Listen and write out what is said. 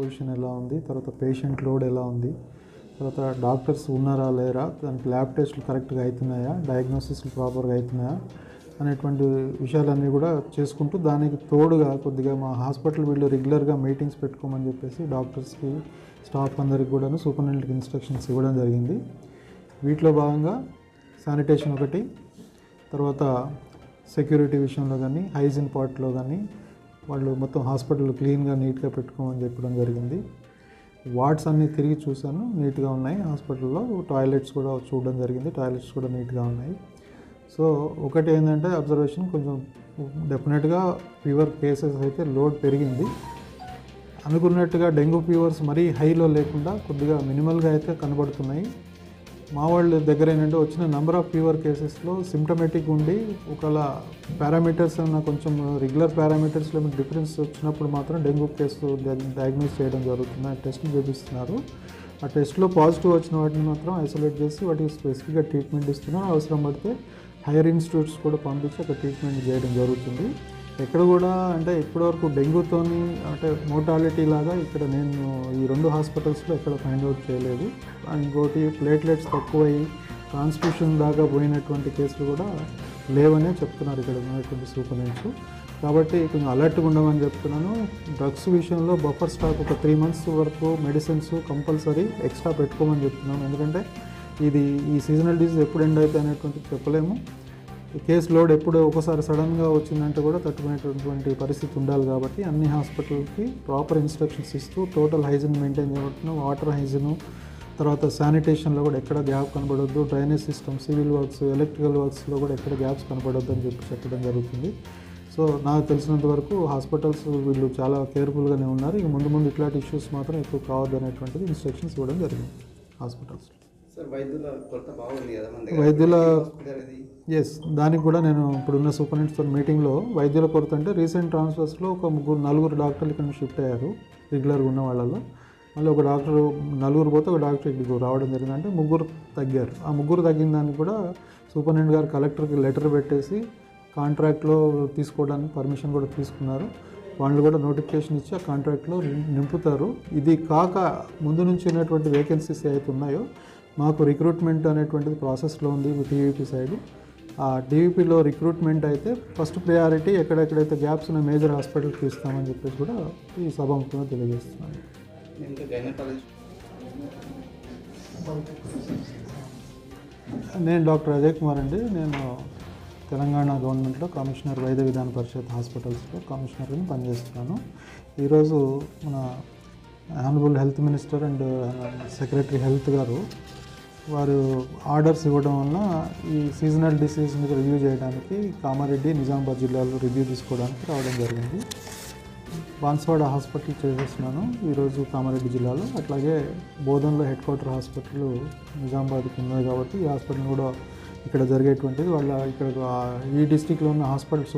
Position ఎలా ఉంది, తర్వాత పేషెంట్ లోడ్ ఎలా ఉంది, తర్వాత డాక్టర్స్ ఉన్నారా లేరా, దానికి ల్యాబ్ టెస్టులు కరెక్ట్గా అవుతున్నాయా, డయాగ్నోసిస్లు ప్రాపర్గా అవుతున్నాయా అనేటువంటి విషయాలన్నీ కూడా చేసుకుంటూ దానికి తోడుగా కొద్దిగా మా హాస్పిటల్ వీళ్ళు రెగ్యులర్గా మీటింగ్స్ పెట్టుకోమని చెప్పేసి డాక్టర్స్కి స్టాఫ్ అందరికి కూడా సూపరింటెండెంట్కి ఇన్స్ట్రక్షన్స్ ఇవ్వడం జరిగింది. వీటిలో భాగంగా శానిటేషన్ ఒకటి, తర్వాత సెక్యూరిటీ విషయంలో కానీ హైజీన్ పార్ట్లో కానీ వాళ్ళు మొత్తం హాస్పిటల్ క్లీన్గా నీట్గా పెట్టుకోమని చెప్పడం జరిగింది. వార్డ్స్ అన్నీ తిరిగి చూశాను, నీట్గా ఉన్నాయి. హాస్పిటల్లో టాయిలెట్స్ కూడా చూడడం జరిగింది, టాయిలెట్స్ కూడా నీట్గా ఉన్నాయి. సో ఒకటి ఏంటంటే అబ్జర్వేషన్, కొంచెం డెఫినెట్గా ఫీవర్ కేసెస్ అయితే లోడ్ పెరిగింది. అనుకున్నట్టుగా డెంగ్యూ ఫీవర్స్ మరీ హైలో లేకుండా కొద్దిగా మినిమల్గా అయితే కనబడుతున్నాయి. మా వాళ్ళ దగ్గర ఏంటంటే వచ్చిన నెంబర్ ఆఫ్ ఫీవర్ కేసెస్లో సిమ్టమేటిక్ ఉండి ఒకవేళ పారామీటర్స్ అన్న కొంచెం రెగ్యులర్ పారామీటర్స్లో మీకు డిఫరెన్స్ వచ్చినప్పుడు మాత్రం డెంగ్యూ కేసు డయాగ్నోస్ చేయడం జరుగుతుంది. ఆ టెస్ట్లు చేపిస్తున్నారు. ఆ టెస్ట్లో పాజిటివ్ వచ్చిన వాటిని మాత్రం ఐసోలేట్ చేసి వాటికి స్పెసిఫిక్గా ట్రీట్మెంట్ ఇస్తున్నారు. అవసరం పడితే హైయర్ ఇన్స్టిట్యూట్స్ కూడా పంపించి అక్కడ ట్రీట్మెంట్ చేయడం జరుగుతుంది. ఎక్కడ కూడా అంటే ఇప్పటివరకు డెంగ్యూతోని అంటే మోర్టాలిటీ లాగా ఇక్కడ నేను ఈ 2 హాస్పిటల్స్లో ఎక్కడ ఫైండ్ అవుట్ చేయలేదు. ఇంకోటి ప్లేట్లెట్స్ తక్కువయ్యి ట్రాన్స్ఫ్యూషన్ దాకా పోయినటువంటి కేసులు కూడా లేవనే చెప్తున్నారు ఇక్కడ ఉన్నటువంటి సూపరింటెండెంట్స్. కాబట్టి కొంచెం అలర్ట్గా ఉండమని చెప్తున్నాను. డ్రగ్స్ విషయంలో బఫర్ స్టాక్ ఒక 3 months వరకు మెడిసిన్స్ కంపల్సరీ ఎక్స్ట్రా పెట్టుకోమని చెప్తున్నాను. ఎందుకంటే ఇది ఈ సీజనల్ డిసీజ్ ఎప్పుడు ఎండ్ అవుతాయి అనేటువంటిది చెప్పలేము. కేసు లోడ్ ఎప్పుడు ఒకసారి సడన్గా వచ్చిందంటే కూడా తట్టుకునేటటువంటి పరిస్థితి ఉండాలి. కాబట్టి అన్ని హాస్పిటల్కి ప్రాపర్ ఇన్స్ట్రక్షన్స్ ఇస్తూ టోటల్ హైజీన్ మెయింటైన్ చేయబడుతున్నాం. వాటర్ హైజీను, తర్వాత శానిటేషన్లో కూడా ఎక్కడ గ్యాప్ కనబడొద్దు, drainage system, civil works, electrical వర్క్స్లో కూడా ఎక్కడ గ్యాప్స్ కనబడొద్దు అని చెప్పడం జరుగుతుంది. సో నాకు తెలిసినంత వరకు హాస్పిటల్స్ వీళ్ళు చాలా కేర్ఫుల్గానే ఉన్నారు. ఇక ముందు ముందు ఇట్లాంటి ఇష్యూస్ మాత్రం ఎక్కువ కావద్దు అనేటువంటిది ఇన్స్ట్రక్షన్స్ ఇవ్వడం జరిగింది హాస్పిటల్స్. వైద్యుల ఎస్, దానికి కూడా నేను ఇప్పుడున్న సూపరింటెండెంట్స్తో మీటింగ్లో వైద్యుల కొరత అంటే రీసెంట్ ట్రాన్స్ఫర్స్లో ఒక 4 డాక్టర్లు ఇక్కడ షిఫ్ట్ అయ్యారు రెగ్యులర్గా ఉన్న వాళ్ళలో. మళ్ళీ ఒక డాక్టర్ 4 పోతే ఒక డాక్టర్ ఇక్కడికి రావడం జరిగింది. అంటే 3 తగ్గారు. ఆ 3 తగ్గిన దానికి కూడా సూపరింటెండెంట్ గారు కలెక్టర్కి లెటర్ పెట్టేసి కాంట్రాక్ట్లో తీసుకోవడానికి పర్మిషన్ కూడా తీసుకున్నారు. వాళ్ళు కూడా నోటిఫికేషన్ ఇచ్చి ఆ కాంట్రాక్ట్లో నింపుతారు. ఇది కాక ముందు నుంచి ఉన్నటువంటి వేకెన్సీస్ అయితే ఉన్నాయో మాకు రిక్రూట్మెంట్ అనేటువంటిది ప్రాసెస్లో ఉంది టీవీపీ సైడ్. ఆ టీవీపీలో రిక్రూట్మెంట్ అయితే ఫస్ట్ ప్రయారిటీ ఎక్కడెక్కడైతే గ్యాప్స్ ఉన్న మేజర్ హాస్పిటల్కి ఇస్తామని చెప్పేసి కూడా ఈ సభాముఖంగా తెలియజేస్తున్నాను. నేను డాక్టర్ అజయ్ కుమార్ అండి. నేను తెలంగాణ గవర్నమెంట్లో కమిషనర్ వైద్య విధాన పరిషత్ హాస్పిటల్స్లో కమిషనర్ని పనిచేస్తున్నాను. ఈరోజు మన honourable health minister and secretary health గారు వారు ఆర్డర్స్ ఇవ్వడం వల్ల ఈ సీజనల్ డిసీజ్ మీద రివ్యూ చేయడానికి కామారెడ్డి, నిజామాబాద్ జిల్లాలో రివ్యూ తీసుకోవడానికి రావడం జరిగింది. బాన్స్వాడ హాస్పిటల్ చేసేస్తున్నాను ఈరోజు కామారెడ్డి జిల్లాలో. అట్లాగే బోధన్లో హెడ్ క్వార్టర్ హాస్పిటల్ నిజామాబాద్కి ఉన్నది కాబట్టి ఈ హాస్పిటల్ కూడా ఇక్కడ జరిగేటువంటిది వాళ్ళ ఇక్కడ ఈ డిస్టిక్లో ఉన్న హాస్పిటల్స్